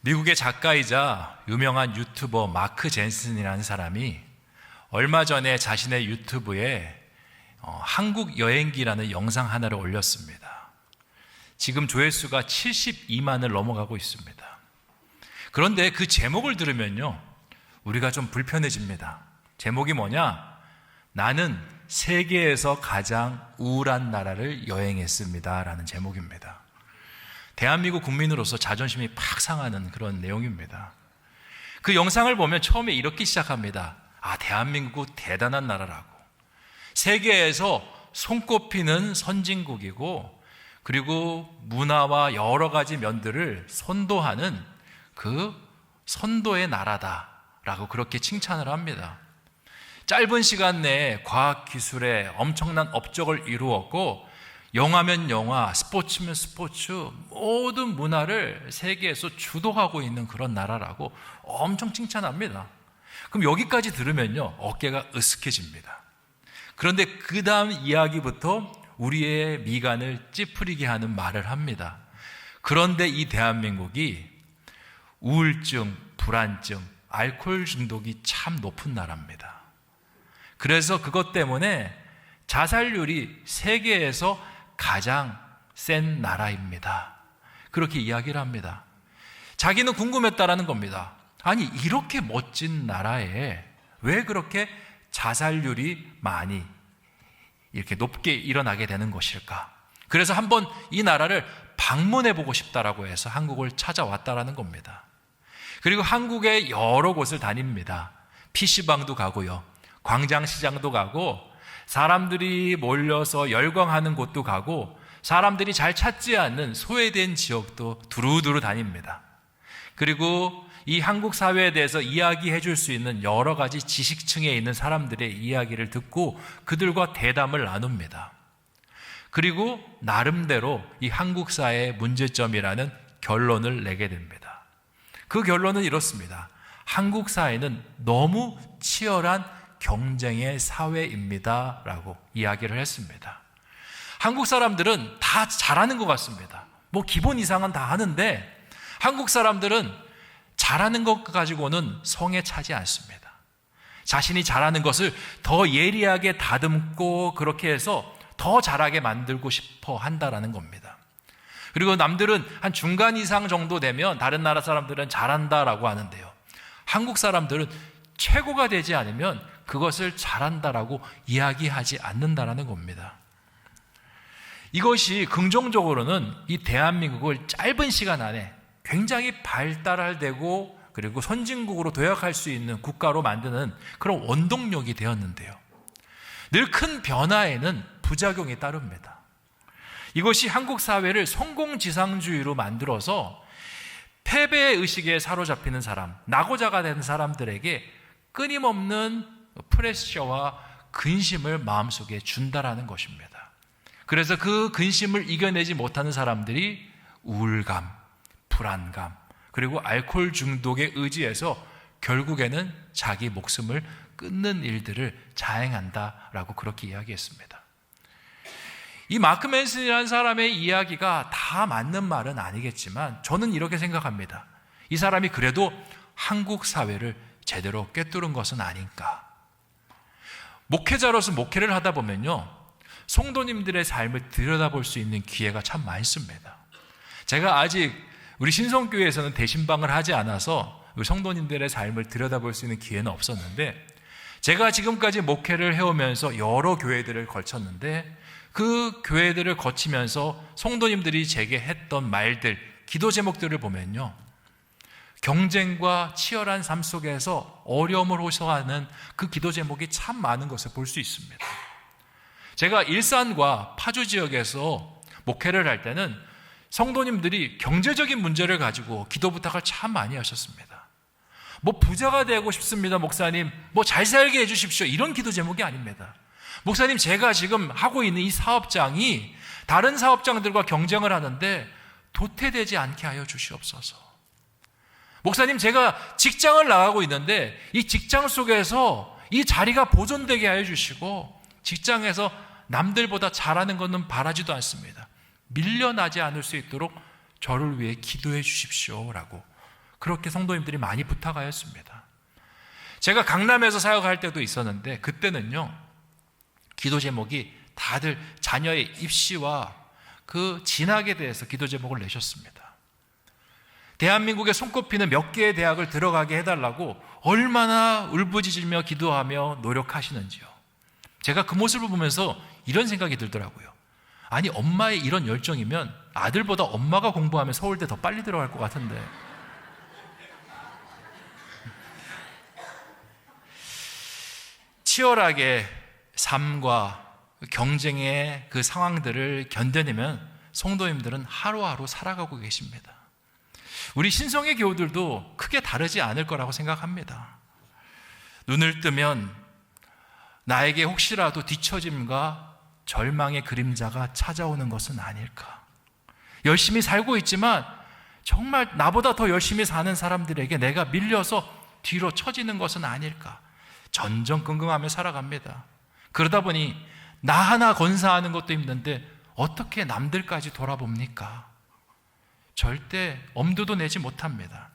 미국의 작가이자 유명한 유튜버 마크 젠슨이라는 사람이 얼마 전에 자신의 유튜브에 한국 여행기라는 영상 하나를 올렸습니다. 지금 조회수가 72만을 넘어가고 있습니다. 그런데 그 제목을 들으면요, 우리가 좀 불편해집니다. 제목이 뭐냐? 나는 세계에서 가장 우울한 나라를 여행했습니다 라는 제목입니다. 대한민국 국민으로서 자존심이 팍 상하는 그런 내용입니다. 그 영상을 보면 처음에 이렇게 시작합니다. 대한민국 대단한 나라라고, 세계에서 손꼽히는 선진국이고, 그리고 문화와 여러 가지 면들을 선도하는 그 선도의 나라다라고 그렇게 칭찬을 합니다. 짧은 시간 내에 과학기술에 엄청난 업적을 이루었고, 영화면 영화, 스포츠면 스포츠, 모든 문화를 세계에서 주도하고 있는 그런 나라라고 엄청 칭찬합니다. 그럼 여기까지 들으면요, 어깨가 으쓱해집니다. 그런데 그 다음 이야기부터 우리의 미간을 찌푸리게 하는 말을 합니다. 그런데 이 대한민국이 우울증, 불안증, 알코올 중독이 참 높은 나라입니다. 그래서 그것 때문에 자살률이 세계에서 가장 센 나라입니다. 그렇게 이야기를 합니다. 자기는 궁금했다라는 겁니다. 아니, 이렇게 멋진 나라에 왜 그렇게 자살률이 많이 이렇게 높게 일어나게 되는 것일까? 그래서 한번 이 나라를 방문해 보고 싶다라고 해서 한국을 찾아왔다라는 겁니다. 그리고 한국의 여러 곳을 다닙니다. PC방도 가고요, 광장시장도 가고, 사람들이 몰려서 열광하는 곳도 가고, 사람들이 잘 찾지 않는 소외된 지역도 두루두루 다닙니다. 그리고 이 한국 사회에 대해서 이야기해 줄 수 있는 여러 가지 지식층에 있는 사람들의 이야기를 듣고 그들과 대담을 나눕니다. 그리고 나름대로 이 한국 사회의 문제점이라는 결론을 내게 됩니다. 그 결론은 이렇습니다. 한국 사회는 너무 치열한 경쟁의 사회입니다 라고 이야기를 했습니다. 한국 사람들은 다 잘하는 것 같습니다. 기본 이상은 다 하는데, 한국 사람들은 잘하는 것 가지고는 성에 차지 않습니다. 자신이 잘하는 것을 더 예리하게 다듬고 그렇게 해서 더 잘하게 만들고 싶어 한다라는 겁니다. 그리고 남들은 한 중간 이상 정도 되면 다른 나라 사람들은 잘한다라고 하는데요, 한국 사람들은 최고가 되지 않으면 그것을 잘한다라고 이야기하지 않는다라는 겁니다. 이것이 긍정적으로는 이 대한민국을 짧은 시간 안에 굉장히 발달되고 그리고 선진국으로 도약할 수 있는 국가로 만드는 그런 원동력이 되었는데요, 늘 큰 변화에는 부작용이 따릅니다. 이것이 한국 사회를 성공지상주의로 만들어서 패배의식에 사로잡히는 사람, 낙오자가 되는 사람들에게 끊임없는 프레셔와 근심을 마음속에 준다라는 것입니다. 그래서 그 근심을 이겨내지 못하는 사람들이 우울감, 불안감, 그리고 알코올 중독에 의지해서 결국에는 자기 목숨을 끊는 일들을 자행한다라고 그렇게 이야기했습니다. 이 마크 맨슨이라는 사람의 이야기가 다 맞는 말은 아니겠지만 저는 이렇게 생각합니다. 이 사람이 그래도 한국 사회를 제대로 꿰뚫은 것은 아닌가. 목회자로서 목회를 하다 보면요, 성도님들의 삶을 들여다볼 수 있는 기회가 참 많습니다. 제가 아직 우리 신성교회에서는 대신방을 하지 않아서 우리 성도님들의 삶을 들여다볼 수 있는 기회는 없었는데, 제가 지금까지 목회를 해오면서 여러 교회들을 거쳤는데, 그 교회들을 거치면서 성도님들이 제게 했던 말들, 기도 제목들을 보면요, 경쟁과 치열한 삶 속에서 어려움을 호소하는 그 기도 제목이 참 많은 것을 볼 수 있습니다. 제가 일산과 파주 지역에서 목회를 할 때는 성도님들이 경제적인 문제를 가지고 기도 부탁을 참 많이 하셨습니다. 부자가 되고 싶습니다, 목사님. 잘 살게 해주십시오. 이런 기도 제목이 아닙니다. 목사님, 제가 지금 하고 있는 이 사업장이 다른 사업장들과 경쟁을 하는데 도태되지 않게 하여 주시옵소서. 목사님, 제가 직장을 나가고 있는데 이 직장 속에서 이 자리가 보존되게 하여 주시고, 직장에서 남들보다 잘하는 것은 바라지도 않습니다. 밀려나지 않을 수 있도록 저를 위해 기도해 주십시오 라고 그렇게 성도님들이 많이 부탁하였습니다. 제가 강남에서 사역할 때도 있었는데 그때는요, 기도 제목이 다들 자녀의 입시와 그 진학에 대해서 기도 제목을 내셨습니다. 대한민국에 손꼽히는 몇 개의 대학을 들어가게 해달라고 얼마나 울부짖으며 기도하며 노력하시는지요. 제가 그 모습을 보면서 이런 생각이 들더라고요. 아니, 엄마의 이런 열정이면 아들보다 엄마가 공부하면 서울대 더 빨리 들어갈 것 같은데. 치열하게 삶과 경쟁의 그 상황들을 견뎌내면 성도님들은 하루하루 살아가고 계십니다. 우리 신성의 교우들도 크게 다르지 않을 거라고 생각합니다. 눈을 뜨면 나에게 혹시라도 뒤처짐과 절망의 그림자가 찾아오는 것은 아닐까. 열심히 살고 있지만 정말 나보다 더 열심히 사는 사람들에게 내가 밀려서 뒤로 처지는 것은 아닐까. 전전긍긍하며 살아갑니다. 그러다 보니 나 하나 건사하는 것도 힘든데 어떻게 남들까지 돌아봅니까? 절대 엄두도 내지 못합니다.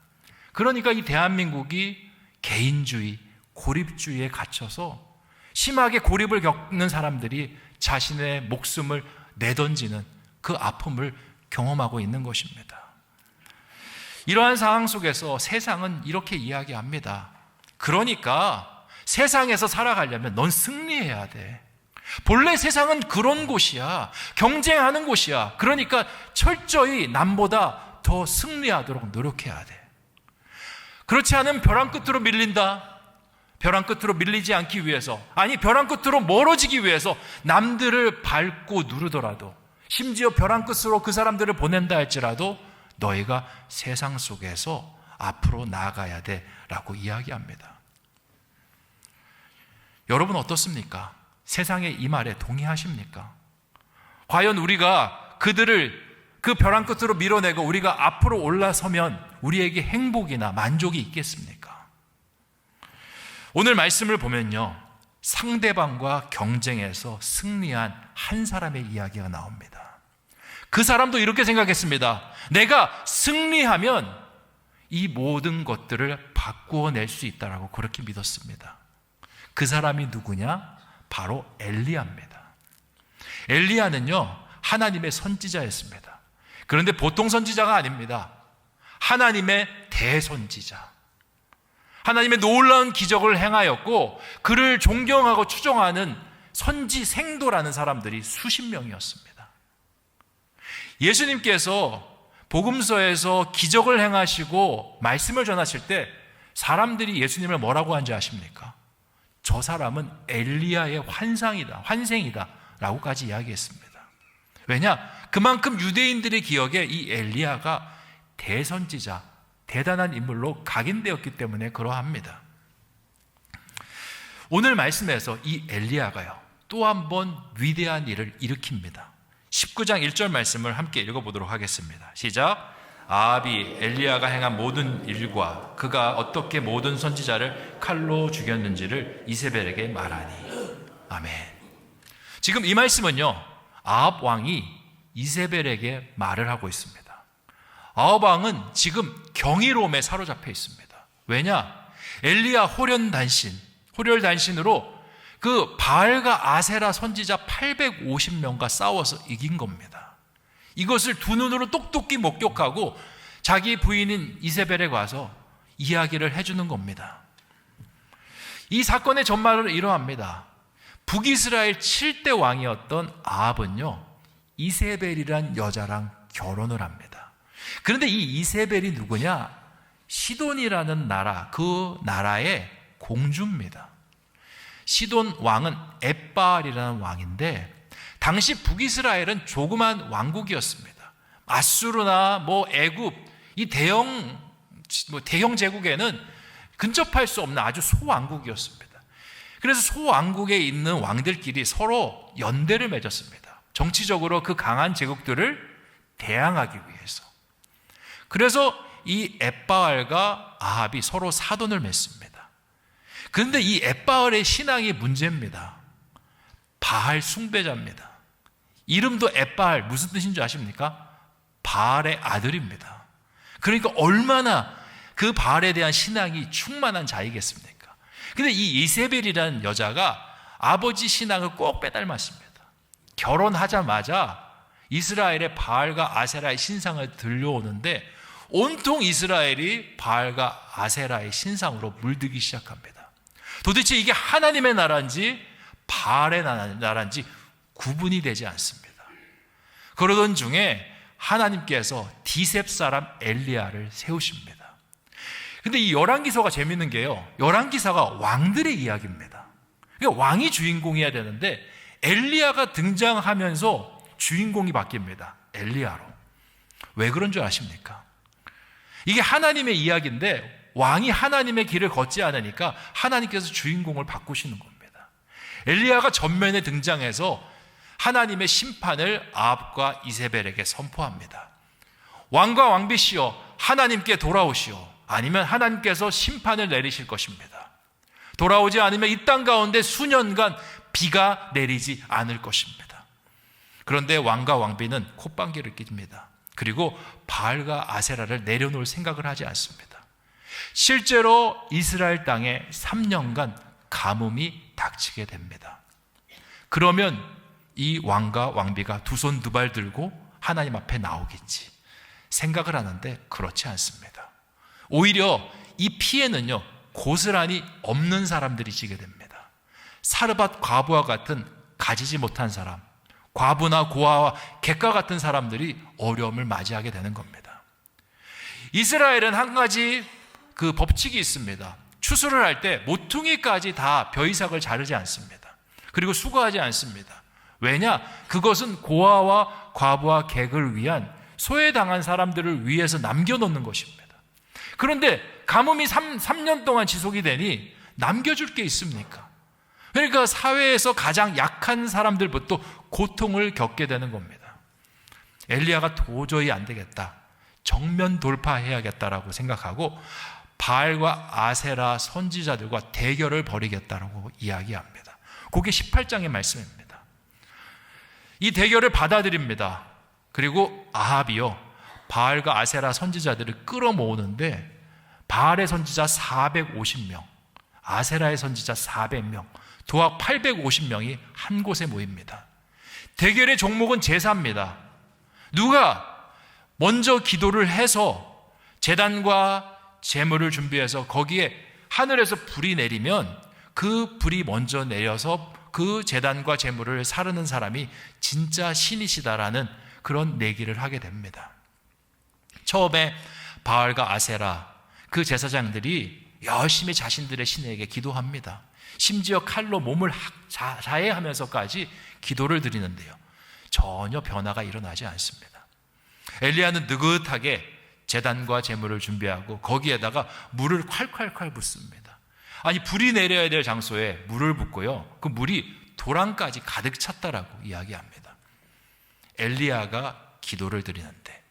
그러니까 이 대한민국이 개인주의, 고립주의에 갇혀서 심하게 고립을 겪는 사람들이 자신의 목숨을 내던지는 그 아픔을 경험하고 있는 것입니다. 이러한 상황 속에서 세상은 이렇게 이야기합니다. 그러니까 세상에서 살아가려면 넌 승리해야 돼. 본래 세상은 그런 곳이야. 경쟁하는 곳이야. 그러니까 철저히 남보다 더 승리하도록 노력해야 돼. 그렇지 않으면 벼랑 끝으로 밀린다. 벼랑 끝으로 밀리지 않기 위해서, 아니 벼랑 끝으로 멀어지기 위해서 남들을 밟고 누르더라도, 심지어 벼랑 끝으로 그 사람들을 보낸다 할지라도 너희가 세상 속에서 앞으로 나아가야 돼 라고 이야기합니다. 여러분 어떻습니까? 세상의 이 말에 동의하십니까? 과연 우리가 그들을 그 벼랑 끝으로 밀어내고 우리가 앞으로 올라서면 우리에게 행복이나 만족이 있겠습니까? 오늘 말씀을 보면요, 상대방과 경쟁에서 승리한 한 사람의 이야기가 나옵니다. 그 사람도 이렇게 생각했습니다. 내가 승리하면 이 모든 것들을 바꾸어낼 수 있다라고 그렇게 믿었습니다. 그 사람이 누구냐? 바로 엘리야입니다. 엘리야는요, 하나님의 선지자였습니다. 그런데 보통 선지자가 아닙니다. 하나님의 대선지자. 하나님의 놀라운 기적을 행하였고 그를 존경하고 추종하는 선지 생도라는 사람들이 수십 명이었습니다. 예수님께서 복음서에서 기적을 행하시고 말씀을 전하실 때 사람들이 예수님을 뭐라고 한지 아십니까? 저 사람은 엘리야의 환생이다 라고까지 이야기했습니다. 왜냐? 그만큼 유대인들의 기억에 이 엘리야가 대선지자, 대단한 인물로 각인되었기 때문에 그러합니다. 오늘 말씀에서 이 엘리야가요, 또 한 번 위대한 일을 일으킵니다. 19장 1절 말씀을 함께 읽어보도록 하겠습니다. 시작. 아합이 엘리야가 행한 모든 일과 그가 어떻게 모든 선지자를 칼로 죽였는지를 이세벨에게 말하니. 아멘. 지금 이 말씀은요, 아합 왕이 이세벨에게 말을 하고 있습니다. 아합 왕은 지금 경이로움에 사로잡혀 있습니다. 왜냐? 엘리야 호렬단신으로 그 바알과 아세라 선지자 850명과 싸워서 이긴 겁니다. 이것을 두 눈으로 똑똑히 목격하고 자기 부인인 이세벨에 가서 이야기를 해주는 겁니다. 이 사건의 전말은 이러합니다. 북이스라엘 7대 왕이었던 아합은요, 이세벨이란 여자랑 결혼을 합니다. 그런데 이 이세벨이 누구냐? 시돈이라는 나라, 그 나라의 공주입니다. 시돈 왕은 엣바알이라는 왕인데 당시 북이스라엘은 조그만 왕국이었습니다. 아수르나 애굽, 이 대형 제국에는 근접할 수 없는 아주 소왕국이었습니다. 그래서 소왕국에 있는 왕들끼리 서로 연대를 맺었습니다. 정치적으로 그 강한 제국들을 대항하기 위해서. 그래서 이 엣바알과 아합이 서로 사돈을 맺습니다. 그런데 이 엣바알의 신앙이 문제입니다. 바알 숭배자입니다. 이름도 엣바알, 무슨 뜻인 줄 아십니까? 바알의 아들입니다. 그러니까 얼마나 그 바알에 대한 신앙이 충만한 자이겠습니까? 근데 이 이세벨이라는 여자가 아버지 신앙을 꼭 빼닮았습니다. 결혼하자마자 이스라엘의 바알과 아세라의 신상을 들려오는데 온통 이스라엘이 바알과 아세라의 신상으로 물들기 시작합니다. 도대체 이게 하나님의 나라인지 바알의 나라인지 구분이 되지 않습니다. 그러던 중에 하나님께서 디셉 사람 엘리야를 세우십니다. 근데 이 열왕기서가 재밌는 게요, 열왕기서가 왕들의 이야기입니다. 그러니까 왕이 주인공이어야 되는데 엘리야가 등장하면서 주인공이 바뀝니다. 엘리야로. 왜 그런 줄 아십니까? 이게 하나님의 이야기인데 왕이 하나님의 길을 걷지 않으니까 하나님께서 주인공을 바꾸시는 겁니다. 엘리야가 전면에 등장해서 하나님의 심판을 아합과 이세벨에게 선포합니다. 왕과 왕비시여 하나님께 돌아오시오. 아니면 하나님께서 심판을 내리실 것입니다. 돌아오지 않으면 이 땅 가운데 수년간 비가 내리지 않을 것입니다. 그런데 왕과 왕비는 콧방귀를 낍니다. 그리고 바알과 아세라를 내려놓을 생각을 하지 않습니다. 실제로 이스라엘 땅에 3년간 가뭄이 닥치게 됩니다. 그러면 이 왕과 왕비가 두 손 두 발 들고 하나님 앞에 나오겠지 생각을 하는데 그렇지 않습니다. 오히려 이 피해는요, 고스란히 없는 사람들이 지게 됩니다. 사르밧 과부와 같은 가지지 못한 사람, 과부나 고아와 객과 같은 사람들이 어려움을 맞이하게 되는 겁니다. 이스라엘은 한 가지 그 법칙이 있습니다. 추수를 할 때 모퉁이까지 다 벼이삭을 자르지 않습니다. 그리고 수거하지 않습니다. 왜냐? 그것은 고아와 과부와 객을 위한 소외당한 사람들을 위해서 남겨놓는 것입니다. 그런데 가뭄이 3년 동안 지속이 되니 남겨줄 게 있습니까? 그러니까 사회에서 가장 약한 사람들부터 고통을 겪게 되는 겁니다. 엘리야가 도저히 안 되겠다, 정면 돌파해야겠다라고 생각하고 바알과 아세라 선지자들과 대결을 벌이겠다라고 이야기합니다. 그게 18장의 말씀입니다. 이 대결을 받아들입니다. 그리고 아합이요, 바알과 아세라 선지자들을 끌어모으는데 바알의 선지자 450명, 아세라의 선지자 400명, 도합 850명이 한 곳에 모입니다. 대결의 종목은 제사입니다. 누가 먼저 기도를 해서 제단과 제물을 준비해서 거기에 하늘에서 불이 내리면 그 불이 먼저 내려서 그 제단과 제물을 사르는 사람이 진짜 신이시다라는 그런 내기를 하게 됩니다. 처음에 바알과 아세라 그 제사장들이 열심히 자신들의 신에게 기도합니다. 심지어 칼로 몸을 자해하면서까지 기도를 드리는데요, 전혀 변화가 일어나지 않습니다. 엘리야는 느긋하게 제단과 제물을 준비하고 거기에다가 물을 콸콸콸 붓습니다. 아니, 불이 내려야 될 장소에 물을 붓고요, 그 물이 도랑까지 가득 찼다라고 이야기합니다. 엘리야가 기도를 드리는데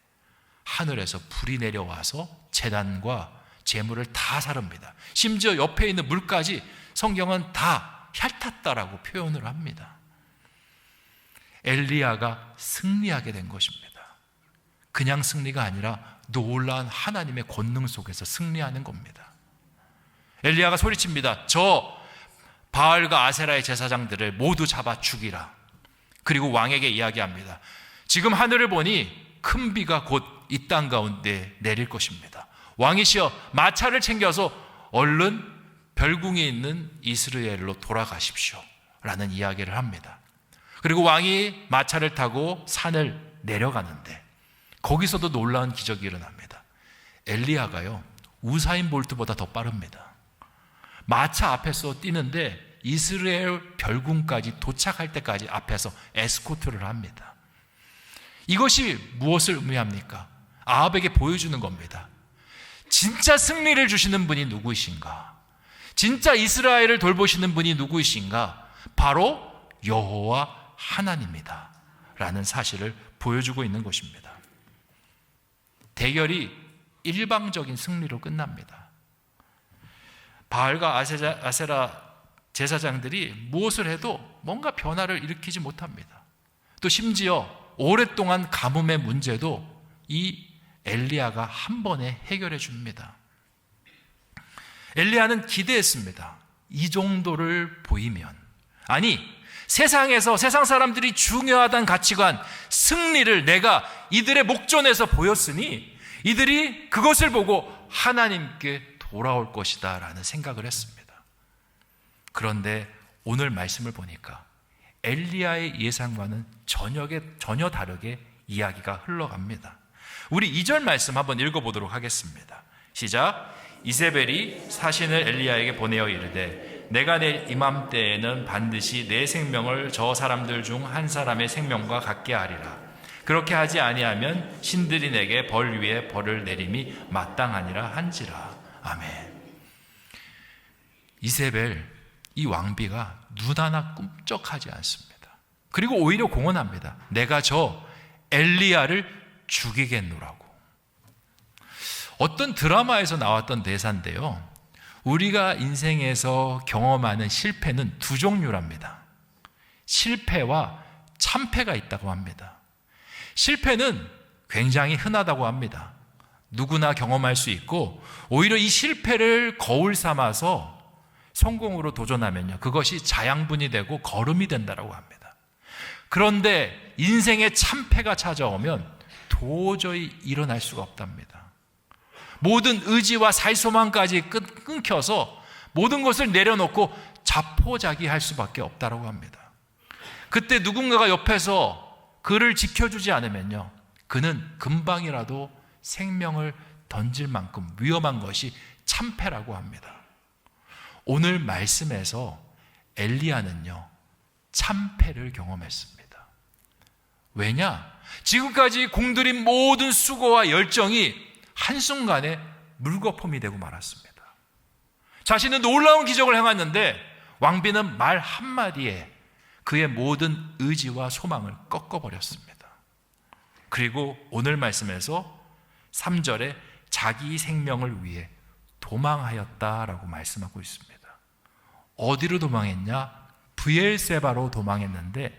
하늘에서 불이 내려와서 제단과 제물을 다 사릅니다. 심지어 옆에 있는 물까지 성경은 다 핥았다라고 표현을 합니다. 엘리야가 승리하게 된 것입니다. 그냥 승리가 아니라 놀라운 하나님의 권능 속에서 승리하는 겁니다. 엘리야가 소리칩니다. 저 바알과 아세라의 제사장들을 모두 잡아 죽이라. 그리고 왕에게 이야기합니다. 지금 하늘을 보니 큰 비가 곧 이 땅 가운데 내릴 것입니다. 왕이시여 마차를 챙겨서 얼른 별궁에 있는 이스라엘로 돌아가십시오 라는 이야기를 합니다. 그리고 왕이 마차를 타고 산을 내려가는데 거기서도 놀라운 기적이 일어납니다. 엘리야가요, 우사인 볼트보다 더 빠릅니다. 마차 앞에서 뛰는데 이스라엘 별궁까지 도착할 때까지 앞에서 에스코트를 합니다. 이것이 무엇을 의미합니까? 아합에게 보여주는 겁니다. 진짜 승리를 주시는 분이 누구이신가? 진짜 이스라엘을 돌보시는 분이 누구이신가? 바로 여호와 하나님이다 라는 사실을 보여주고 있는 것입니다. 대결이 일방적인 승리로 끝납니다. 바알과 아세라 제사장들이 무엇을 해도 뭔가 변화를 일으키지 못합니다. 또 심지어 오랫동안 가뭄의 문제도 이 엘리야가 한 번에 해결해 줍니다. 엘리야는 기대했습니다. 이 정도를 보이면, 아니 세상에서 세상 사람들이 중요하다는 가치관, 승리를 내가 이들의 목전에서 보였으니 이들이 그것을 보고 하나님께 돌아올 것이다 라는 생각을 했습니다. 그런데 오늘 말씀을 보니까 엘리야의 예상과는 전혀 다르게 이야기가 흘러갑니다. 우리 2절 말씀 한번 읽어보도록 하겠습니다. 시작. 이세벨이 사신을 엘리야에게 보내어 이르되 내가 내일 이맘때에는 반드시 내 생명을 저 사람들 중 한 사람의 생명과 같게 하리라. 그렇게 하지 아니하면 신들이 내게 벌 위에 벌을 내림이 마땅하니라 한지라. 아멘. 이세벨, 이 왕비가 눈 하나 꿈쩍하지 않습니다. 그리고 오히려 공언합니다. 내가 저 엘리야를 죽이겠노라고. 어떤 드라마에서 나왔던 대사인데요, 우리가 인생에서 경험하는 실패는 두 종류랍니다. 실패와 참패가 있다고 합니다. 실패는 굉장히 흔하다고 합니다. 누구나 경험할 수 있고, 오히려 이 실패를 거울 삼아서 성공으로 도전하면요, 그것이 자양분이 되고 거름이 된다고 합니다. 그런데 인생의 참패가 찾아오면 도저히 일어날 수가 없답니다. 모든 의지와 살소망까지 끊겨서 모든 것을 내려놓고 자포자기할 수밖에 없다고 합니다. 그때 누군가가 옆에서 그를 지켜주지 않으면요, 그는 금방이라도 생명을 던질 만큼 위험한 것이 참패라고 합니다. 오늘 말씀에서 엘리야는요, 참패를 경험했습니다. 왜냐? 지금까지 공들인 모든 수고와 열정이 한순간에 물거품이 되고 말았습니다. 자신은 놀라운 기적을 행했는데 왕비는 말 한마디에 그의 모든 의지와 소망을 꺾어버렸습니다. 그리고 오늘 말씀에서 3절에 자기 생명을 위해 도망하였다라고 말씀하고 있습니다. 어디로 도망했냐? 브엘세바로 도망했는데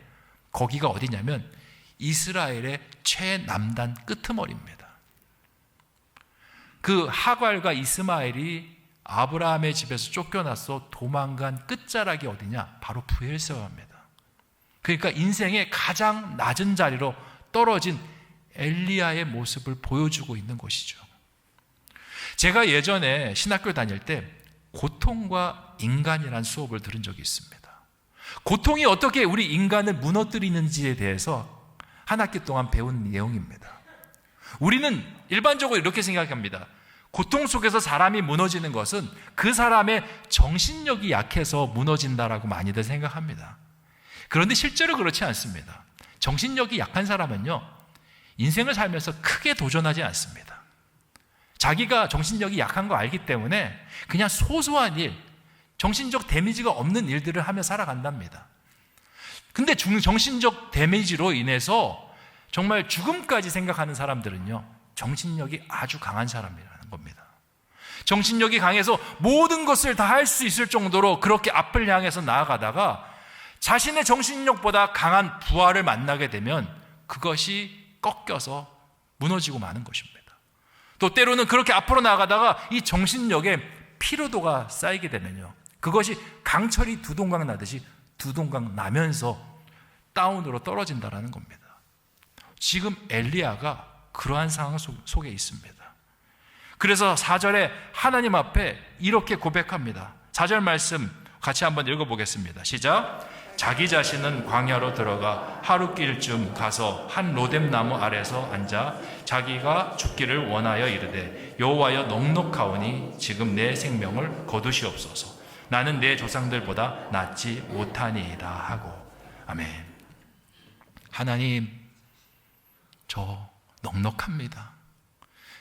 거기가 어디냐면 이스라엘의 최남단 끄트머리입니다. 그 하갈과 이스마엘이 아브라함의 집에서 쫓겨나서 도망간 끝자락이 어디냐? 바로 브엘세바입니다. 그러니까 인생의 가장 낮은 자리로 떨어진 엘리야의 모습을 보여주고 있는 것이죠. 제가 예전에 신학교 다닐 때 고통과 인간이라는 수업을 들은 적이 있습니다. 고통이 어떻게 우리 인간을 무너뜨리는지에 대해서 한 학기 동안 배운 내용입니다. 우리는 일반적으로 이렇게 생각합니다. 고통 속에서 사람이 무너지는 것은 그 사람의 정신력이 약해서 무너진다라고 많이들 생각합니다. 그런데 실제로 그렇지 않습니다. 정신력이 약한 사람은요, 인생을 살면서 크게 도전하지 않습니다. 자기가 정신력이 약한 거 알기 때문에 그냥 소소한 일, 정신적 데미지가 없는 일들을 하며 살아간답니다. 근데 정신적 데미지로 인해서 정말 죽음까지 생각하는 사람들은요, 정신력이 아주 강한 사람이라는 겁니다. 정신력이 강해서 모든 것을 다 할 수 있을 정도로 그렇게 앞을 향해서 나아가다가 자신의 정신력보다 강한 부하를 만나게 되면 그것이 꺾여서 무너지고 마는 것입니다. 또 때로는 그렇게 앞으로 나아가다가 이 정신력에 피로도가 쌓이게 되면요, 그것이 강철이 두동강 나듯이 두동강 나면서 다운으로 떨어진다는 겁니다. 지금 엘리야가 그러한 상황 속에 있습니다. 그래서 4절에 하나님 앞에 이렇게 고백합니다. 4절 말씀 같이 한번 읽어보겠습니다. 시작. 자기 자신은 광야로 들어가 하루길쯤 가서 한 로뎀나무 아래서 앉아 자기가 죽기를 원하여 이르되 여호와여 넉넉하오니 지금 내 생명을 거두시옵소서. 나는 내 조상들보다 낫지 못하니이다 하고. 아멘. 하나님, 저 넉넉합니다.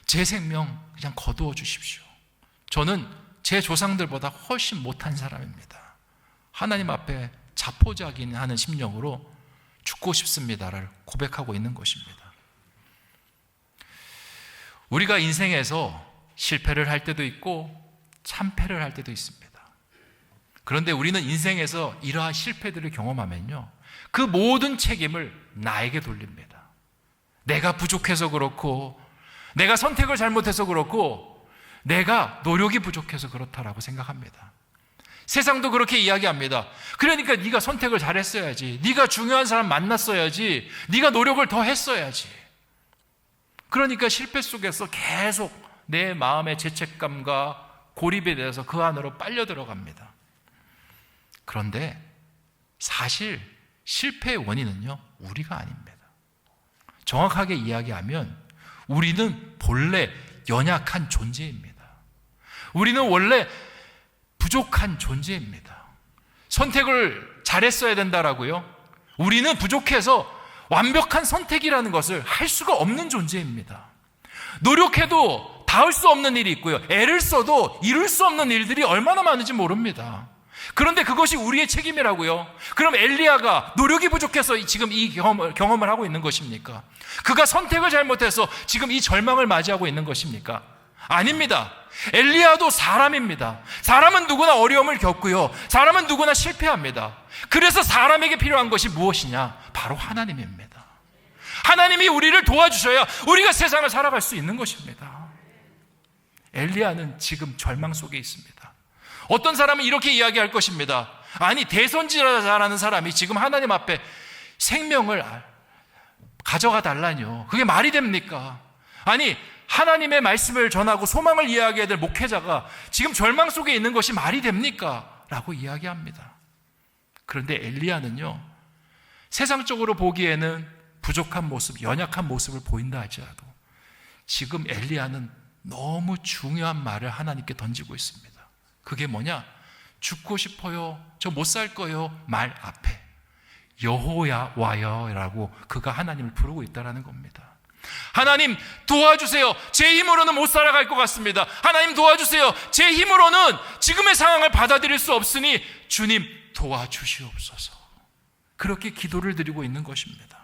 제 생명 그냥 거두어 주십시오. 저는 제 조상들보다 훨씬 못한 사람입니다. 하나님 앞에 자포자기하는 심령으로 죽고 싶습니다를 고백하고 있는 것입니다. 우리가 인생에서 실패를 할 때도 있고 참패를 할 때도 있습니다. 그런데 우리는 인생에서 이러한 실패들을 경험하면요, 그 모든 책임을 나에게 돌립니다. 내가 부족해서 그렇고, 내가 선택을 잘못해서 그렇고, 내가 노력이 부족해서 그렇다라고 생각합니다. 세상도 그렇게 이야기합니다. 그러니까 네가 선택을 잘했어야지, 네가 중요한 사람 만났어야지, 네가 노력을 더 했어야지. 그러니까 실패 속에서 계속 내 마음의 죄책감과 고립에 대해서 그 안으로 빨려 들어갑니다. 그런데 사실 실패의 원인은요, 우리가 아닙니다. 정확하게 이야기하면 우리는 본래 연약한 존재입니다. 우리는 원래 부족한 존재입니다. 선택을 잘했어야 된다라고요? 우리는 부족해서 완벽한 선택이라는 것을 할 수가 없는 존재입니다. 노력해도 닿을 수 없는 일이 있고요, 애를 써도 이룰 수 없는 일들이 얼마나 많은지 모릅니다. 그런데 그것이 우리의 책임이라고요? 그럼 엘리야가 노력이 부족해서 지금 이 경험을 하고 있는 것입니까? 그가 선택을 잘못해서 지금 이 절망을 맞이하고 있는 것입니까? 아닙니다. 엘리야도 사람입니다. 사람은 누구나 어려움을 겪고요, 사람은 누구나 실패합니다. 그래서 사람에게 필요한 것이 무엇이냐? 바로 하나님입니다. 하나님이 우리를 도와주셔야 우리가 세상을 살아갈 수 있는 것입니다. 엘리야는 지금 절망 속에 있습니다. 어떤 사람은 이렇게 이야기할 것입니다. 아니, 대선지자라는 사람이 지금 하나님 앞에 생명을 가져가 달라뇨, 그게 말이 됩니까? 아니, 하나님의 말씀을 전하고 소망을 이야기해야 될 목회자가 지금 절망 속에 있는 것이 말이 됩니까? 라고 이야기합니다. 그런데 엘리야는요, 세상적으로 보기에는 부족한 모습, 연약한 모습을 보인다 할지라도 지금 엘리야는 너무 중요한 말을 하나님께 던지고 있습니다. 그게 뭐냐? 죽고 싶어요, 저 못 살 거요 말 앞에 여호야와여라고 그가 하나님을 부르고 있다는 겁니다. 하나님 도와주세요, 제 힘으로는 못 살아갈 것 같습니다. 하나님 도와주세요, 제 힘으로는 지금의 상황을 받아들일 수 없으니 주님 도와주시옵소서. 그렇게 기도를 드리고 있는 것입니다.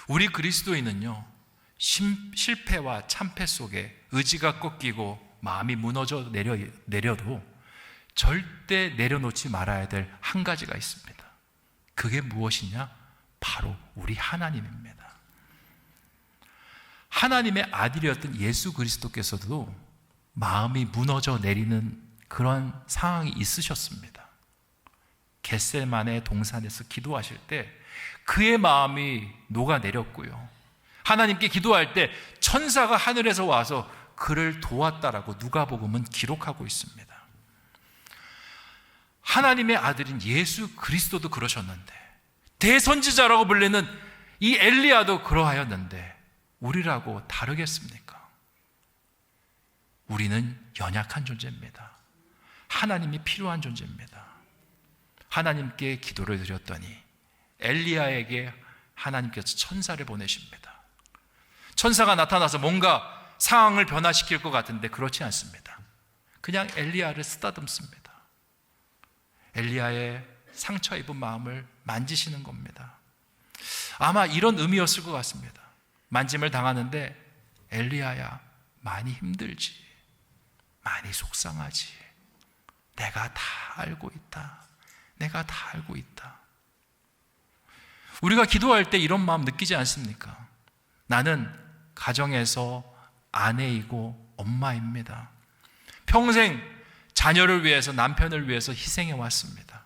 우리 그리스도인은요, 실패와 참패 속에 의지가 꺾이고 마음이 무너져 내려도 절대 내려놓지 말아야 될 한 가지가 있습니다. 그게 무엇이냐? 바로 우리 하나님입니다. 하나님의 아들이었던 예수 그리스도께서도 마음이 무너져 내리는 그런 상황이 있으셨습니다. 겟세마네 동산에서 기도하실 때 그의 마음이 녹아내렸고요, 하나님께 기도할 때 천사가 하늘에서 와서 그를 도왔다라고 누가복음은 기록하고 있습니다. 하나님의 아들인 예수 그리스도도 그러셨는데, 대선지자라고 불리는 이 엘리야도 그러하였는데 우리라고 다르겠습니까? 우리는 연약한 존재입니다. 하나님이 필요한 존재입니다. 하나님께 기도를 드렸더니 엘리야에게 하나님께서 천사를 보내십니다. 천사가 나타나서 뭔가 상황을 변화시킬 것 같은데 그렇지 않습니다. 그냥 엘리야를 쓰다듬습니다. 엘리야의 상처 입은 마음을 만지시는 겁니다. 아마 이런 의미였을 것 같습니다. 만짐을 당하는데 엘리야야, 많이 힘들지, 많이 속상하지, 내가 다 알고 있다, 내가 다 알고 있다. 우리가 기도할 때 이런 마음 느끼지 않습니까? 나는 가정에서 아내이고 엄마입니다. 평생 자녀를 위해서, 남편을 위해서 희생해 왔습니다.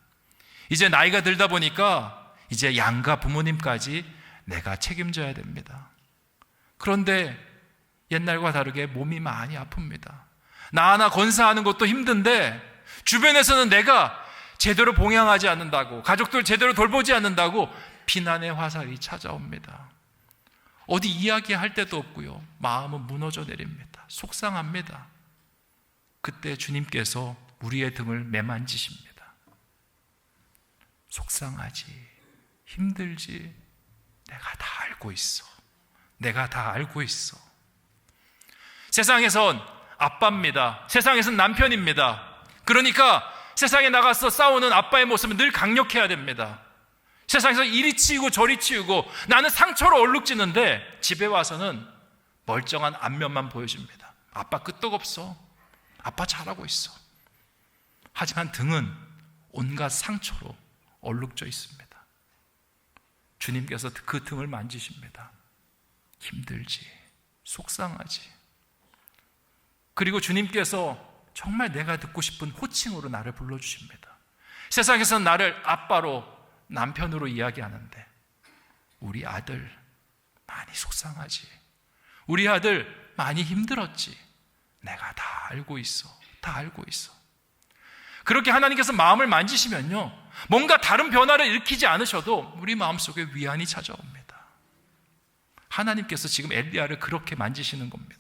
이제 나이가 들다 보니까 이제 양가 부모님까지 내가 책임져야 됩니다. 그런데 옛날과 다르게 몸이 많이 아픕니다. 나 하나 건사하는 것도 힘든데 주변에서는 내가 제대로 봉양하지 않는다고, 가족들 제대로 돌보지 않는다고 비난의 화살이 찾아옵니다. 어디 이야기할 데도 없고요, 마음은 무너져 내립니다. 속상합니다. 그때 주님께서 우리의 등을 매만지십니다. 속상하지, 힘들지, 내가 다 알고 있어, 내가 다 알고 있어. 세상에선 아빠입니다. 세상에선 남편입니다. 그러니까 세상에 나가서 싸우는 아빠의 모습은 늘 강력해야 됩니다. 세상에서 이리 치우고 저리 치우고 나는 상처로 얼룩지는데 집에 와서는 멀쩡한 안면만 보여줍니다. 아빠 끄떡없어, 아빠 잘하고 있어. 하지만 등은 온갖 상처로 얼룩져 있습니다. 주님께서 그 등을 만지십니다. 힘들지, 속상하지, 그리고 주님께서 정말 내가 듣고 싶은 호칭으로 나를 불러주십니다. 세상에서는 나를 아빠로, 남편으로 이야기하는데 우리 아들 많이 속상하지, 우리 아들 많이 힘들었지, 내가 다 알고 있어, 다 알고 있어. 그렇게 하나님께서 마음을 만지시면요, 뭔가 다른 변화를 일으키지 않으셔도 우리 마음속에 위안이 찾아옵니다. 하나님께서 지금 엘리야를 그렇게 만지시는 겁니다.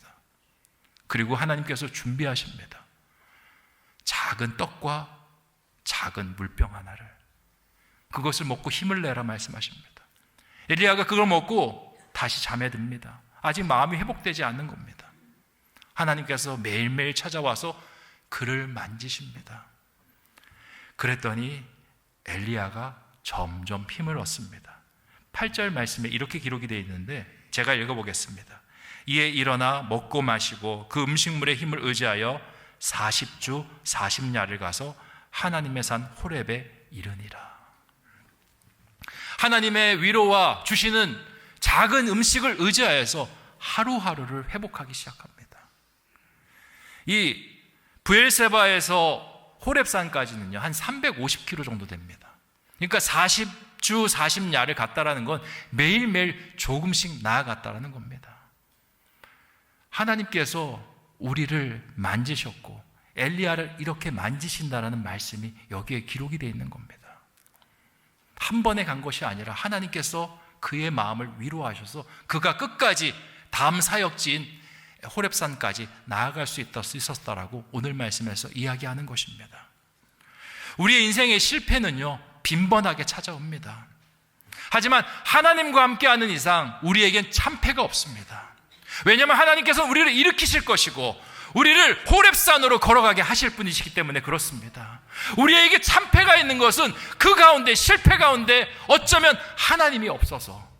그리고 하나님께서 준비하십니다. 작은 떡과 작은 물병 하나를, 그것을 먹고 힘을 내라 말씀하십니다. 엘리야가 그걸 먹고 다시 잠에 듭니다. 아직 마음이 회복되지 않는 겁니다. 하나님께서 매일매일 찾아와서 그를 만지십니다. 그랬더니 엘리야가 점점 힘을 얻습니다. 8절 말씀에 이렇게 기록이 되어 있는데 제가 읽어보겠습니다. 이에 일어나 먹고 마시고 그 음식물의 힘을 의지하여 40주 40야를 가서 하나님의 산 호렙에 이르니라. 하나님의 위로와 주시는 작은 음식을 의지하여서 하루하루를 회복하기 시작합니다. 이 브엘세바에서 호렙산까지는요, 한 350km 정도 됩니다. 그러니까 40주 40야를 갔다라는 건 매일매일 조금씩 나아갔다라는 겁니다. 하나님께서 우리를 만지셨고 엘리야를 이렇게 만지신다라는 말씀이 여기에 기록이 되어 있는 겁니다. 한 번에 간 것이 아니라 하나님께서 그의 마음을 위로하셔서 그가 끝까지 다음 사역지인 호렙산까지 나아갈 수 있었다라고 오늘 말씀에서 이야기하는 것입니다. 우리의 인생의 실패는요, 빈번하게 찾아옵니다. 하지만 하나님과 함께하는 이상 우리에겐 참패가 없습니다. 왜냐하면 하나님께서 우리를 일으키실 것이고 우리를 호렙산으로 걸어가게 하실 분이시기 때문에 그렇습니다. 우리에게 참패가 있는 것은 그 가운데, 실패 가운데 어쩌면 하나님이 없어서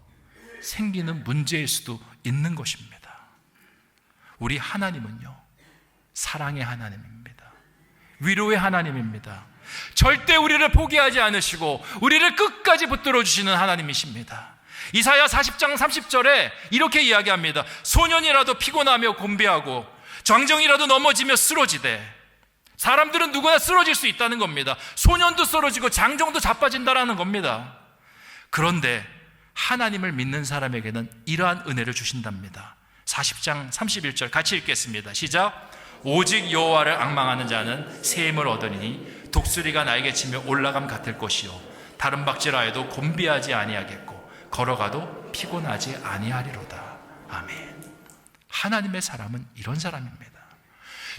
생기는 문제일 수도 있는 것입니다. 우리 하나님은요, 사랑의 하나님입니다. 위로의 하나님입니다. 절대 우리를 포기하지 않으시고 우리를 끝까지 붙들어 주시는 하나님이십니다. 이사야 40장 30절에 이렇게 이야기합니다. 소년이라도 피곤하며 곤비하고 장정이라도 넘어지며 쓰러지되, 사람들은 누구나 쓰러질 수 있다는 겁니다. 소년도 쓰러지고 장정도 자빠진다라는 겁니다. 그런데 하나님을 믿는 사람에게는 이러한 은혜를 주신답니다. 40장 31절 같이 읽겠습니다. 시작. 오직 여호와를 앙망하는 자는 새 힘을 얻으니 독수리가 날개 치며 올라감 같을 것이요 다른 박질하여도 곤비하지 아니하겠고 걸어가도 피곤하지 아니하리로다. 아멘. 하나님의 사람은 이런 사람입니다.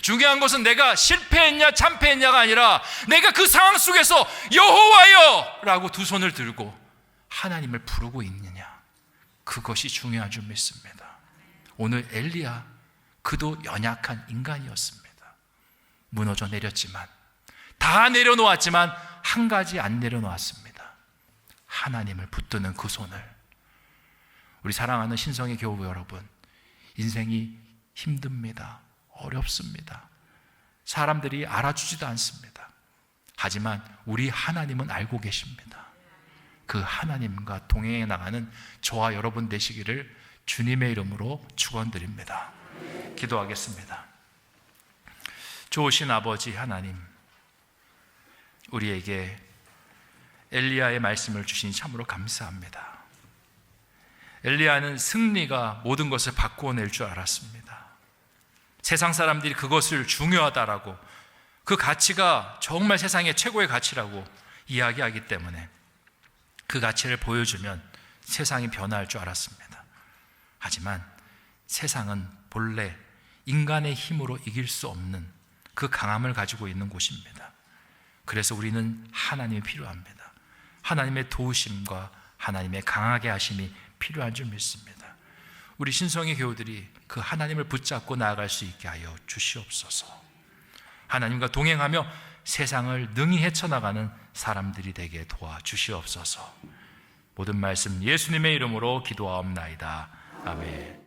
중요한 것은 내가 실패했냐 참패했냐가 아니라 내가 그 상황 속에서 여호와여 라고 두 손을 들고 하나님을 부르고 있느냐, 그것이 중요한 줄 믿습니다. 오늘 엘리야, 그도 연약한 인간이었습니다. 무너져 내렸지만, 다 내려놓았지만 한 가지 안 내려놓았습니다. 하나님을 붙드는 그 손을. 우리 사랑하는 신성의 교우 여러분, 인생이 힘듭니다. 어렵습니다. 사람들이 알아주지도 않습니다. 하지만 우리 하나님은 알고 계십니다. 그 하나님과 동행해 나가는 저와 여러분 되시기를 주님의 이름으로 축원드립니다. 기도하겠습니다. 좋으신 아버지 하나님, 우리에게 엘리야의 말씀을 주시니 참으로 감사합니다. 엘리야는 승리가 모든 것을 바꾸어낼 줄 알았습니다. 세상 사람들이 그것을 중요하다라고, 그 가치가 정말 세상의 최고의 가치라고 이야기하기 때문에 그 가치를 보여주면 세상이 변화할 줄 알았습니다. 하지만 세상은 본래 인간의 힘으로 이길 수 없는 그 강함을 가지고 있는 곳입니다. 그래서 우리는 하나님이 필요합니다. 하나님의 도우심과 하나님의 강하게 하심이 필요한 줄 믿습니다. 우리 신성의 교우들이 그 하나님을 붙잡고 나아갈 수 있게 하여 주시옵소서. 하나님과 동행하며 세상을 능히 헤쳐나가는 사람들이 되게 도와주시옵소서. 모든 말씀 예수님의 이름으로 기도하옵나이다. 아멘.